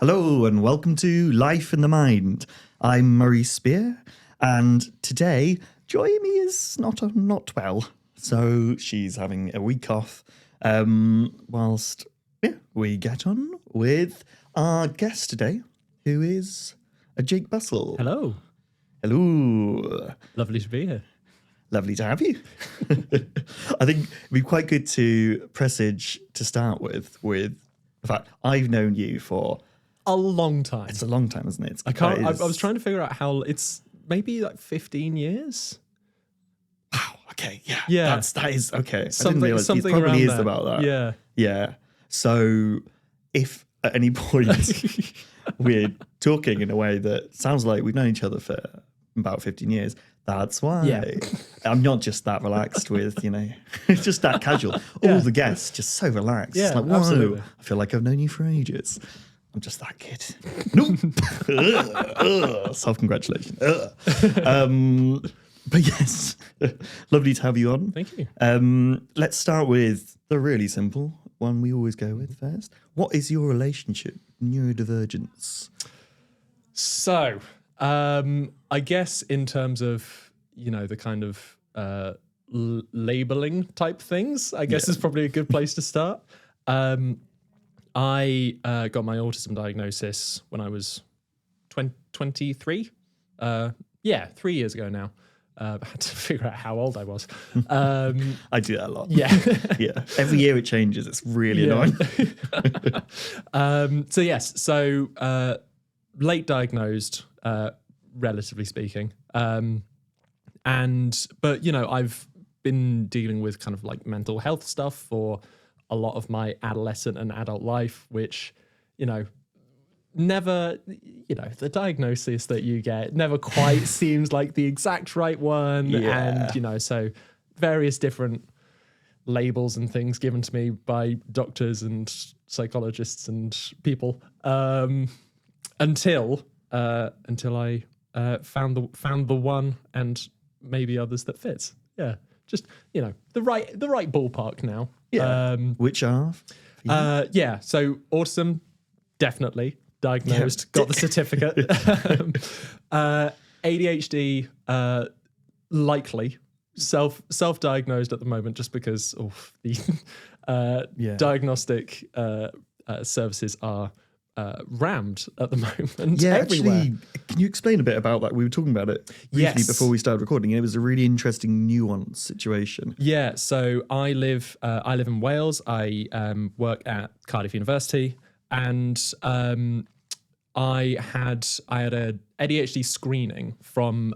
Hello and welcome to Life in the Mind. I'm Murray Spear, and today Joy-Amy is not well, so she's having a week off. Whilst we get on with our guest today, who is Jake Bustle. Hello. Hello. Lovely to be here. Lovely to have you. I think it'd be quite good to presage to start with the fact I've known you for a long time. It's a long time, isn't it? I was trying to figure out how it's maybe like 15 years. Wow. Okay. Yeah. Yeah. That is okay. Something, I didn't realize it something probably around is that. about that. Yeah. Yeah. So if at any point we're talking in a way that sounds like we've known each other for about 15 years, that's why. Yeah. I'm not just that relaxed with, it's just that casual. Yeah. All the guests just so relaxed. Yeah, It's like, whoa, absolutely. I feel like I've known you for ages. I'm just that kid. Nope. Self-congratulation. But yes, lovely to have you on. Thank you. Let's start with the really simple one we always go with first. What is your relationship with neurodivergence? So, I guess in terms of, the kind of labeling type things, I guess is probably a good place to start. I got my autism diagnosis when I was 23. 3 years ago now. I had to figure out how old I was. I do that a lot. Yeah. Yeah. Every year it changes. It's really annoying. So late diagnosed, relatively speaking. But I've been dealing with kind of like mental health stuff for a lot of my adolescent and adult life, which, never, the diagnosis that you get never quite seems like the exact right one. Yeah. And, so various different labels and things given to me by doctors and psychologists and people, until I found the one and maybe others that fits. Yeah. Just, the right ballpark now. Yeah. Which are? So autism, definitely diagnosed, got the certificate. ADHD, likely self-diagnosed at the moment, just because of the diagnostic services are rammed at the moment. Yeah, everywhere. actually, can you explain a bit about that? We were talking about it briefly before we started recording, and it was a really interesting, nuanced situation. Yeah, so I live in Wales. I work at Cardiff University, and I had a ADHD screening from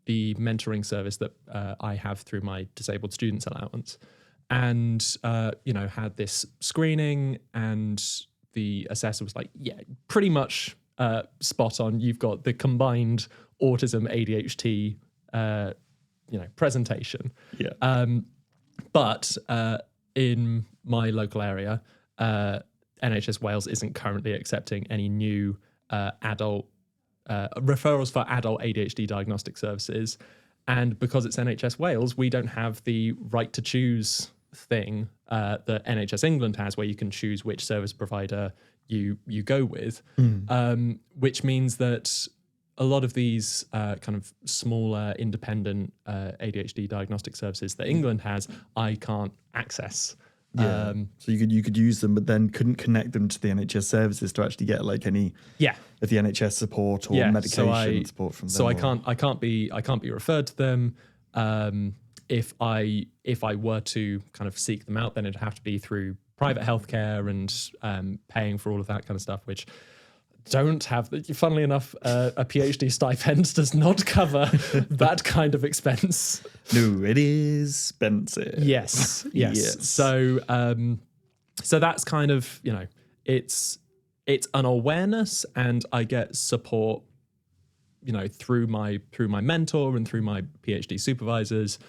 the mentoring service that I have through my disabled students allowance, and had this screening, and the assessor was like, yeah, pretty much spot on. You've got the combined autism ADHD presentation. Yeah. But in my local area, NHS Wales isn't currently accepting any new adult referrals for adult ADHD diagnostic services. And because it's NHS Wales, we don't have the right to choose thing that NHS England has, where you can choose which service provider you go with, which means that a lot of these kind of smaller independent ADHD diagnostic services that England has, I can't access. Yeah. So you could use them, but then couldn't connect them to the NHS services to actually get like any of the NHS support or medication support from them. So I can't be referred to them. If I were to kind of seek them out, then it'd have to be through private healthcare and paying for all of that kind of stuff, which don't have. Funnily enough, a PhD stipend does not cover that kind of expense. No, it is expensive. Yes. So that's kind of, it's an awareness, and I get support, through my mentor and through my PhD supervisors,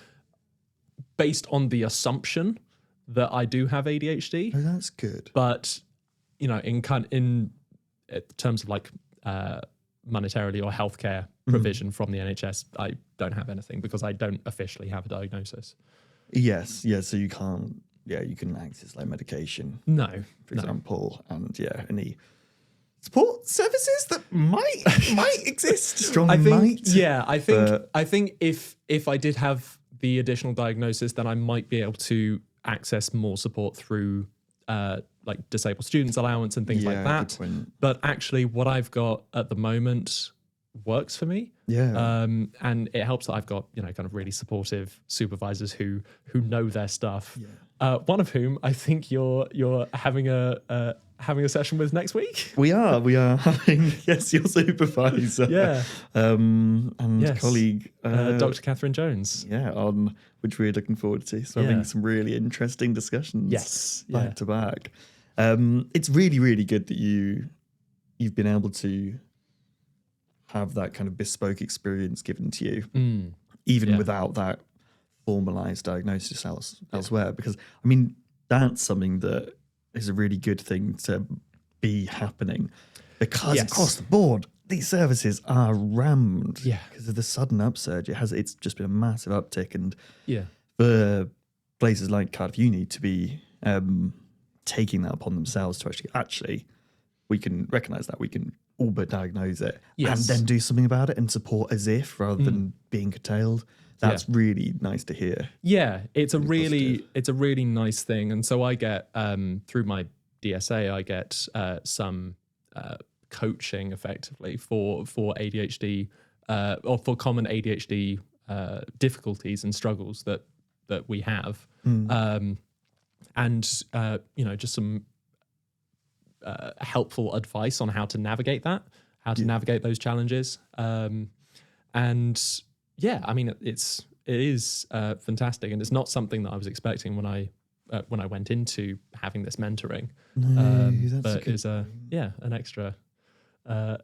based on the assumption that I do have ADHD. Oh, that's good. But, in terms of like monetarily or healthcare provision from the NHS, I don't have anything because I don't officially have a diagnosis. Yes. Yeah. So you can't. Yeah, you can access like medication. No, for example, and any support services that might exist. Strong I think, might. yeah, I think if I did have the additional diagnosis, then I might be able to access more support through like disabled students allowance and things like Yeah, that. good point. But actually, what I've got at the moment works for me. Yeah. And it helps that I've got, you know, kind of really supportive supervisors who know their stuff. One of whom I think you're having a session with next week. We are having, yes, your supervisor. Yeah. And Yes. colleague. Dr. Catherine Jones. Yeah, on which we're looking forward to. So having some really interesting discussions. Yes. Back to back. It's really, really good that you've been able to have that kind of bespoke experience given to you, even without that formalized diagnosis elsewhere. Because, I mean, that's something that is a really good thing to be happening, because across the board, these services are rammed because of the sudden upsurge. It's just been a massive uptick. And for places like Cardiff Uni to be taking that upon themselves to actually, we can recognise that, we can all but diagnose it and then do something about it and support as if, rather than being curtailed. That's really nice to hear. Yeah, it's a really nice thing. And so I get through my DSA, I get some coaching effectively for ADHD or for common ADHD difficulties and struggles that we have, and you know, just some helpful advice on how to navigate that, how to navigate those challenges. And yeah, I mean, it is fantastic, and it's not something that I was expecting when I went into having this mentoring. But it's an extra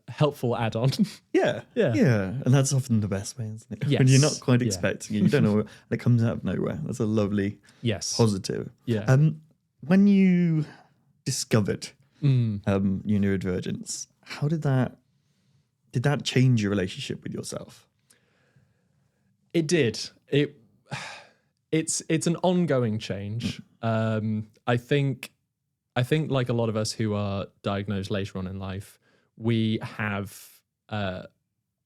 helpful add-on. Yeah, and that's often the best way, isn't it? Yes. When you're not quite expecting it, you don't know, and it comes out of nowhere. That's a lovely positive. Yeah. When you discovered your neurodivergence, how did that change your relationship with yourself? It did. It's an ongoing change. I think like a lot of us who are diagnosed later on in life, we have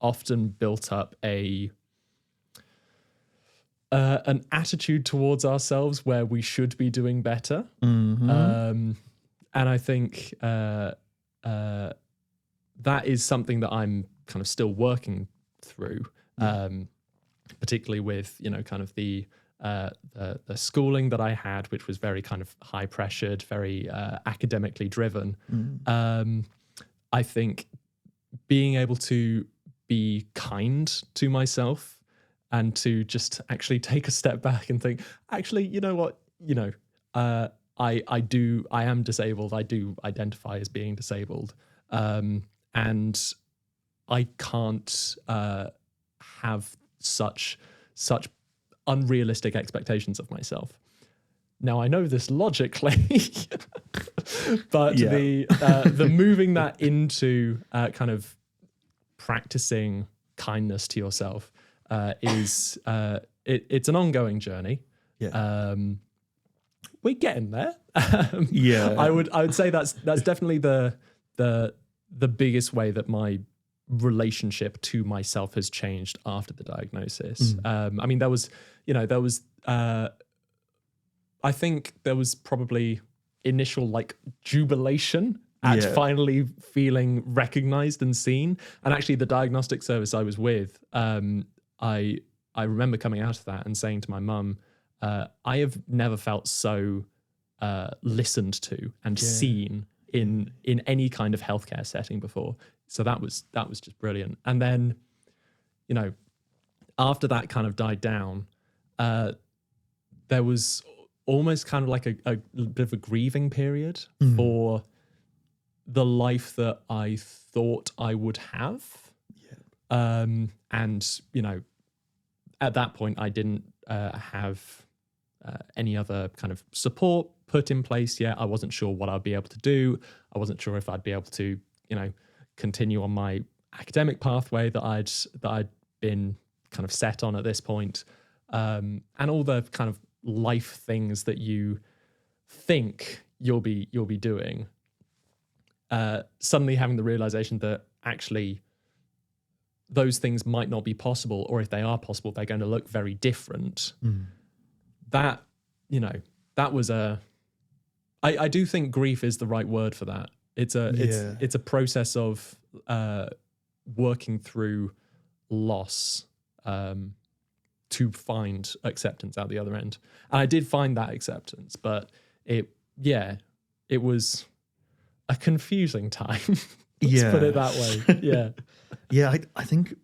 often built up an attitude towards ourselves where we should be doing better. And I think that is something that I'm kind of still working through, particularly with, you know, kind of the schooling that I had, which was very kind of high pressured, very academically driven. I think being able to be kind to myself and to just actually take a step back and think, actually, you know what, you know, I am disabled. I do identify as being disabled. And I can't have such unrealistic expectations of myself. Now, I know this logically, but the moving that into kind of practicing kindness to yourself is it's an ongoing journey. We're getting there. I would say that's definitely the biggest way that my relationship to myself has changed after the diagnosis. I mean, I think there was probably initial like jubilation at finally feeling recognized and seen. And actually the diagnostic service I was with, I remember coming out of that and saying to my mum, I have never felt so listened to and seen in any kind of healthcare setting before. So that was just brilliant. And then, you know, after that kind of died down, there was almost kind of like a bit of a grieving period for the life that I thought I would have. And, you know, at that point, I didn't have any other kind of support put in place yet. I wasn't sure what I'd be able to do. I wasn't sure if I'd be able to, you know, continue on my academic pathway that I'd been kind of set on at this point, and all the kind of life things that you think you'll be doing. suddenly having the realization that actually those things might not be possible, or if they are possible, they're going to look very different. That, that was I do think grief is the right word for that. It's a process of working through loss to find acceptance out the other end. And I did find that acceptance, but it was a confusing time. Let's put it that way. Yeah. Yeah, I think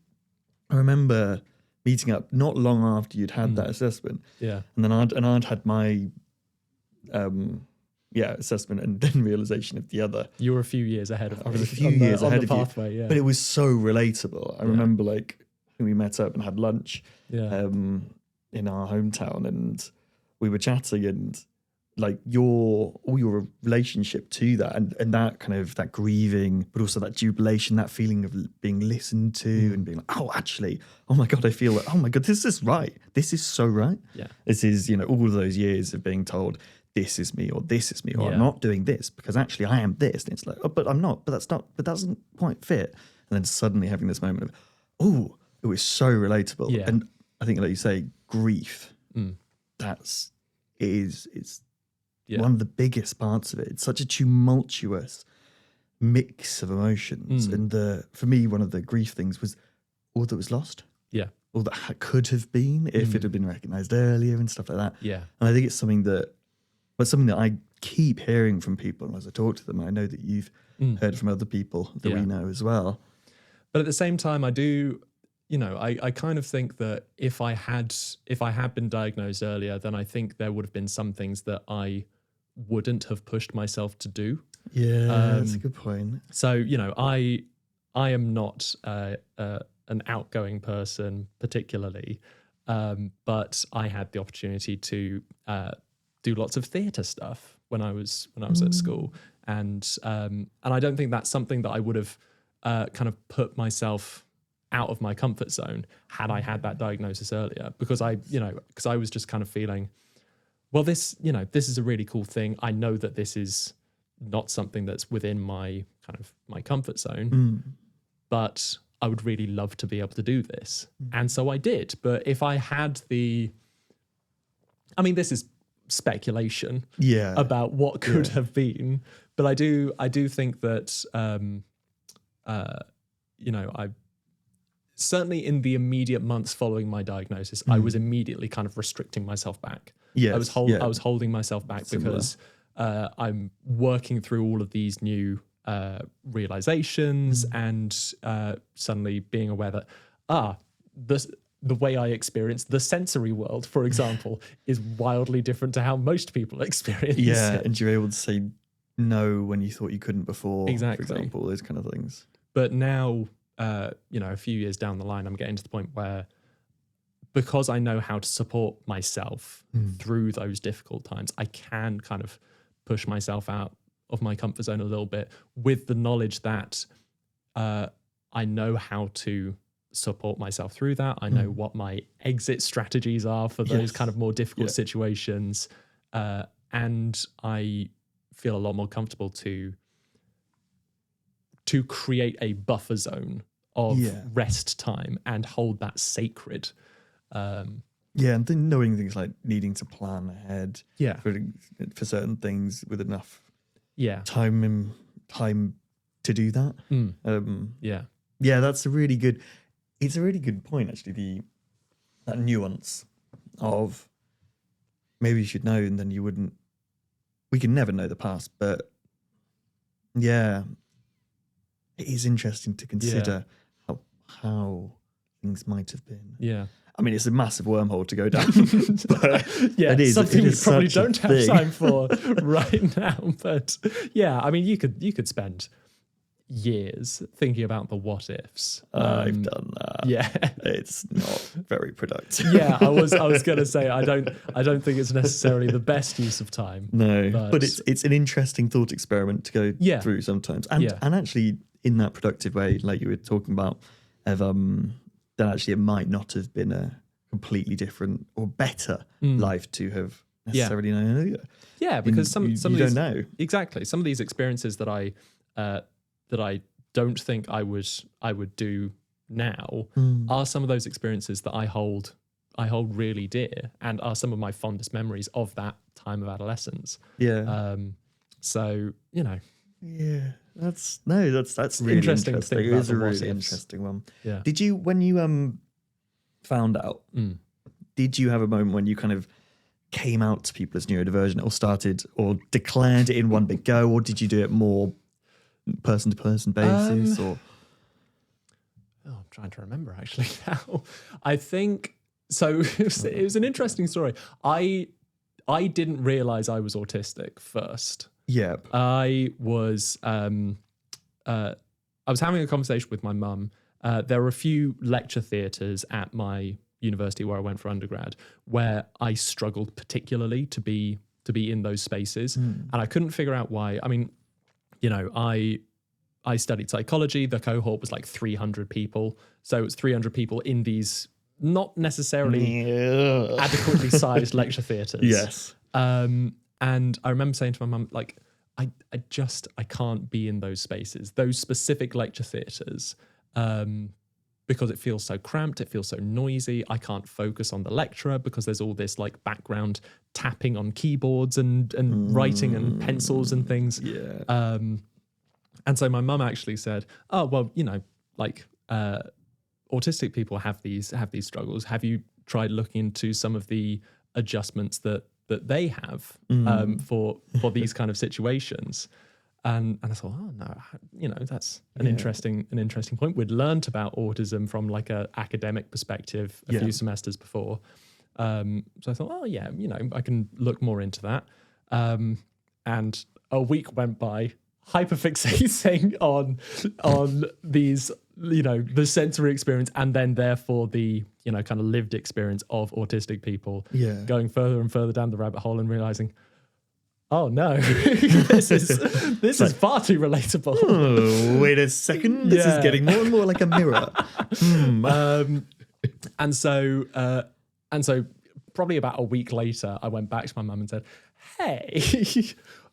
I remember meeting up not long after you'd had that assessment. Yeah. And then I'd had my assessment and then realization of the other. You were a few years ahead of me. I was a few years ahead of pathway, you. yeah. But it was so relatable. I remember like we met up and had lunch in our hometown, and we were chatting, and like all your relationship to that and that kind of that grieving, but also that jubilation, that feeling of being listened to and being like, oh my God, I feel like, oh my God, this is right. This is so right. Yeah. This is, all of those years of being told, this is me, or this is me, or I'm not doing this because actually I am this. And it's like, oh, but I'm not, but that doesn't quite fit. And then suddenly having this moment of, oh, it was so relatable. Yeah. And I think, like you say, grief, it's one of the biggest parts of it. It's such a tumultuous mix of emotions. And for me, one of the grief things was all that was lost. Yeah. All that could have been if it had been recognised earlier and stuff like that. Yeah. And I think it's something that I keep hearing from people as I talk to them. I know that you've heard from other people that we know as well. But at the same time, I do, I kind of think that if I had been diagnosed earlier, then I think there would have been some things that I wouldn't have pushed myself to do. Yeah, that's a good point. So, I am not an outgoing person particularly, but I had the opportunity to do lots of theatre stuff when I was at school, and I don't think that's something that I would have kind of put myself out of my comfort zone had I had that diagnosis earlier, because I was just kind of feeling, well, this is a really cool thing. I know that this is not something that's within my comfort zone, but I would really love to be able to do this. And so I did. But if I had this is speculation about what could have been, but I do think that, I certainly in the immediate months following my diagnosis, I was immediately kind of restricting myself back. Yes, I was holding myself back because I'm working through all of these new realizations and suddenly being aware that the way I experience the sensory world, for example, is wildly different to how most people experience it. And you're able to say no when you thought you couldn't before, exactly. For example, those kind of things. But now, a few years down the line, I'm getting to the point where, because I know how to support myself through those difficult times, I can kind of push myself out of my comfort zone a little bit with the knowledge that I know how to support myself through that. I know what my exit strategies are for those kind of more difficult situations. And I feel a lot more comfortable to create a buffer zone of rest time and hold that sacred. And then knowing things like needing to plan ahead for certain things with enough time to do that. That's a really good point, actually, that nuance of maybe you should know and then you wouldn't. We can never know the past, but it is interesting to consider how things might have been. Yeah. I mean, it's a massive wormhole to go down. But it is something we probably don't have time for right now. But you could spend years thinking about the what ifs. I've done that. Yeah, it's not very productive. I was going to say I don't think it's necessarily the best use of time. No, but it's an interesting thought experiment to go through sometimes, and actually in that productive way, like you were talking about, of then actually it might not have been a completely different or better life to have necessarily known earlier. Yeah, because some of these, don't know exactly, some of these experiences that I that I don't think I would do now are some of those experiences that I hold really dear, and are some of my fondest memories of that time of adolescence. Yeah. So Yeah. That's really interesting interesting. to think It about is the a what really ifs. interesting one. Yeah. Did you, when you found out, did you have a moment when you kind of came out to people as neurodivergent, or started or declared it in one big go, or did you do it more person to person basis? Or I'm trying to remember actually now. I think so. It was an interesting story. I didn't realize I was autistic first. yeah, I was having a conversation with my mum. There were a few lecture theatres at my university where I went for undergrad where I struggled particularly to be in those spaces, and I couldn't figure out why. I mean, I studied psychology. The cohort was like 300 people, so it's 300 people in these not necessarily adequately sized lecture theatres. yes, And I remember saying to my mum, like, I can't be in those spaces, those specific lecture theatres, because it feels so cramped, it feels so noisy. I can't focus on the lecturer because there's all this like background tapping on keyboards and writing and pencils and things. yeah, And so my mum actually said, "Oh, well, autistic people have these struggles. Have you tried looking into some of the adjustments that they have for these kind of situations?" And I thought, oh no, that's an interesting point. We'd learnt about autism from like a academic perspective a few semesters before. So I thought, oh yeah, I can look more into that. And a week went by, hyperfixating on these, the sensory experience, and then therefore the kind of lived experience of autistic people. Yeah. Going further and further down the rabbit hole and realizing, oh no, this is far too relatable. Oh, wait a second. This is getting more and more like a mirror. And so probably about a week later, I went back to my mum and said, "Hey,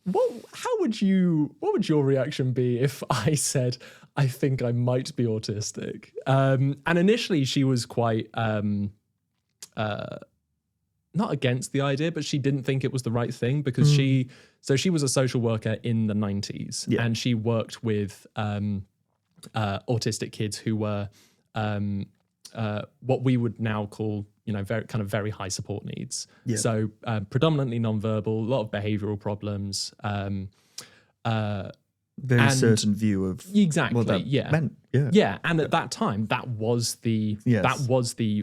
what would your reaction be if I said I think I might be autistic?" And initially she was quite not against the idea, but she didn't think it was the right thing, because she was a social worker in the 90s, and she worked with autistic kids who were what we would now call, very high support needs. Yeah. So predominantly nonverbal, a lot of behavioral problems. Very certain view of exactly what that meant. Yeah. And at that time, that was the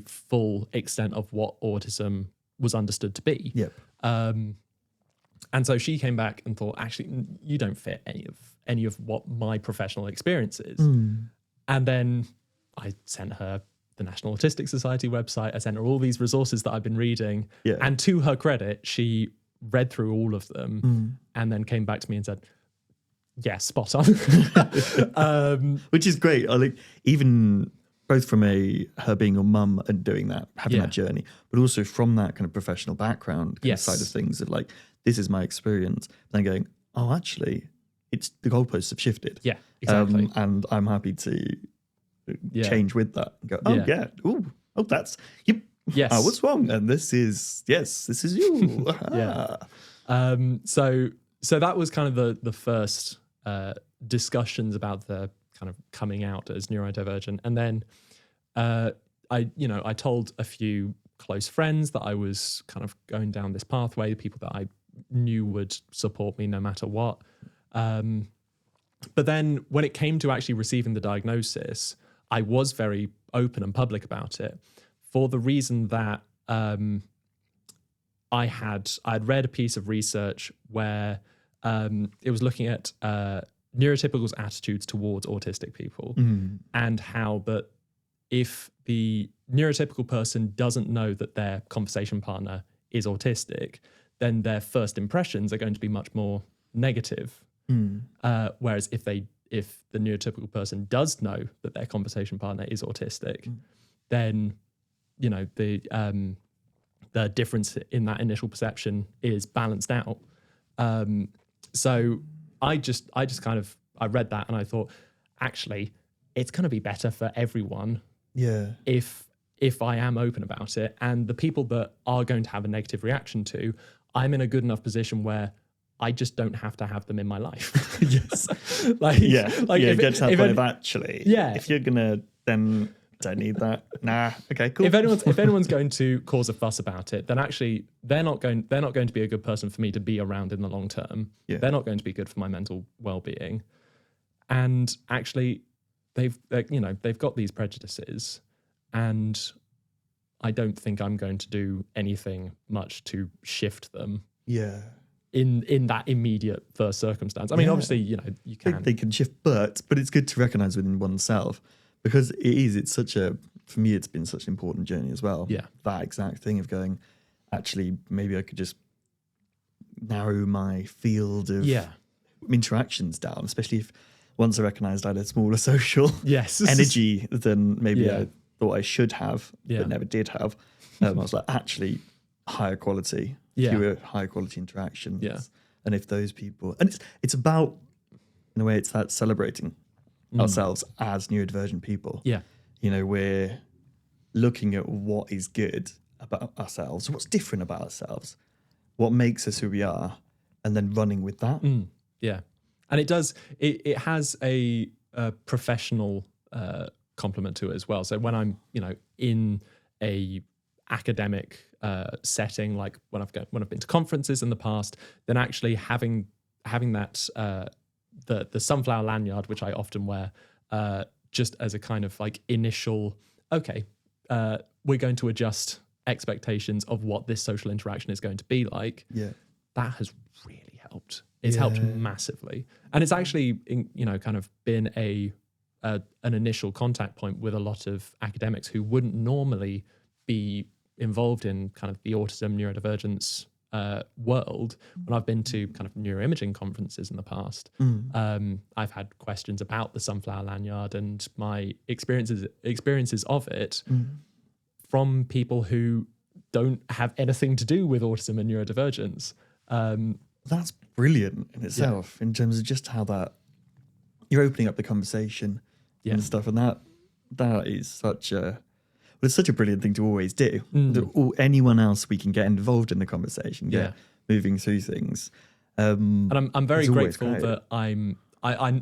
full extent of what autism was understood to be. Yep. And so she came back and thought, actually, you don't fit any of what my professional experience is. And then I sent her the National Autistic Society website. I sent her all these resources that I've been reading. Yeah. And to her credit, she read through all of them and then came back to me and said, yeah, spot on. Which is great. I like, even both from her being your mum and doing that, having that journey, but also from that kind of professional background kind of side of things, that like, this is my experience. Then going, oh, actually, it's the goalposts have shifted. Yeah, exactly. And I'm happy to change with that. And go, oh, that's, yep. Yes. Oh, what's wrong? And this is you. So that was kind of the first discussions about the kind of coming out as neurodivergent. And then I told a few close friends that I was kind of going down this pathway, people that I knew would support me no matter what. But then when it came to actually receiving the diagnosis, I was very open and public about it, for the reason that I'd read a piece of research where it was looking at neurotypicals' attitudes towards autistic people, and how that if the neurotypical person doesn't know that their conversation partner is autistic, then their first impressions are going to be much more negative. Whereas if the neurotypical person does know that their conversation partner is autistic, then the difference in that initial perception is balanced out. So I just kind of read that and I thought, actually, it's going to be better for everyone Yeah. if I am open about it. And the people that are going to have a negative reaction to, I'm in a good enough position where I just don't have to have them in my life. Yes. like, Yeah. like yeah. if, Get to that if, point if, of actually. Yeah. If you're gonna, then don't need that. Nah. Okay. Cool. if anyone's going to cause a fuss about it, then actually they're not going to be a good person for me to be around in the long term. Yeah. They're not going to be good for my mental well-being. And actually, they've got these prejudices, and I don't think I'm going to do anything much to shift them Yeah. in that immediate first circumstance. I mean, Yeah. obviously, you can. They can shift, but it's good to recognize within oneself, because it's such a, for me, it's been such an important journey as well. Yeah. That exact thing of going, actually, maybe I could just narrow my field of interactions down, especially if once I recognized I had a smaller social Yes. energy than maybe Yeah. I thought I should have, Yeah. but never did have. I was like, actually, higher quality, Yeah. fewer higher quality interactions. Yeah. And if those people, and it's about, in a way, it's that celebrating ourselves as neurodivergent people. Yeah. You know, we're looking at what is good about ourselves, what's different about ourselves, what makes us who we are, and then running with that. Yeah. And it has a professional complement to it as well. So when I'm, in a academic setting, like when I've been to conferences in the past, then actually having that the sunflower lanyard, which I often wear, just as a kind of like initial, okay, we're going to adjust expectations of what this social interaction is going to be like. Yeah. That has really helped. It's helped massively, and it's actually kind of been an initial contact point with a lot of academics who wouldn't normally be involved in kind of the autism neurodivergence world. When I've been to kind of neuroimaging conferences in the past, I've had questions about the sunflower lanyard and my experiences of it from people who don't have anything to do with autism and neurodivergence. That's brilliant in itself, in terms of just how that you're opening up the conversation and stuff, and that is such a, it's such a brilliant thing to always do. Anyone else we can get involved in the conversation, moving through things. And I'm very it's always grateful great. that I'm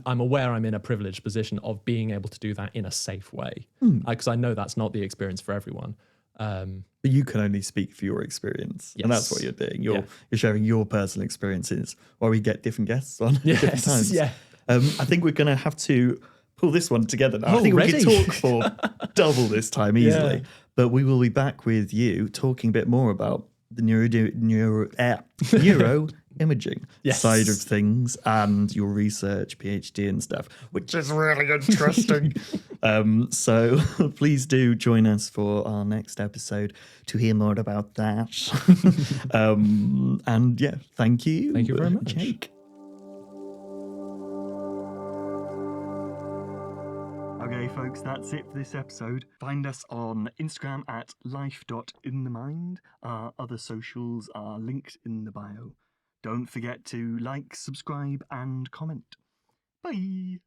aware I'm in a privileged position of being able to do that in a safe way, because I know that's not the experience for everyone. But you can only speak for your experience, and that's what you're doing. You're sharing your personal experiences, while we get different guests on different times. Yeah. I think we're going to have to pull this one together now. I Oh, think ready? we could talk for double this time easily. But we will be back with you talking a bit more about the neuroimaging side of things and your research, PhD and stuff, which is really interesting. So please do join us for our next episode to hear more about that. And yeah, thank you. Thank you very much. Jake. Okay, folks, that's it for this episode. Find us on Instagram at life.inthemind. Our other socials are linked in the bio. Don't forget to like, subscribe, and comment. Bye.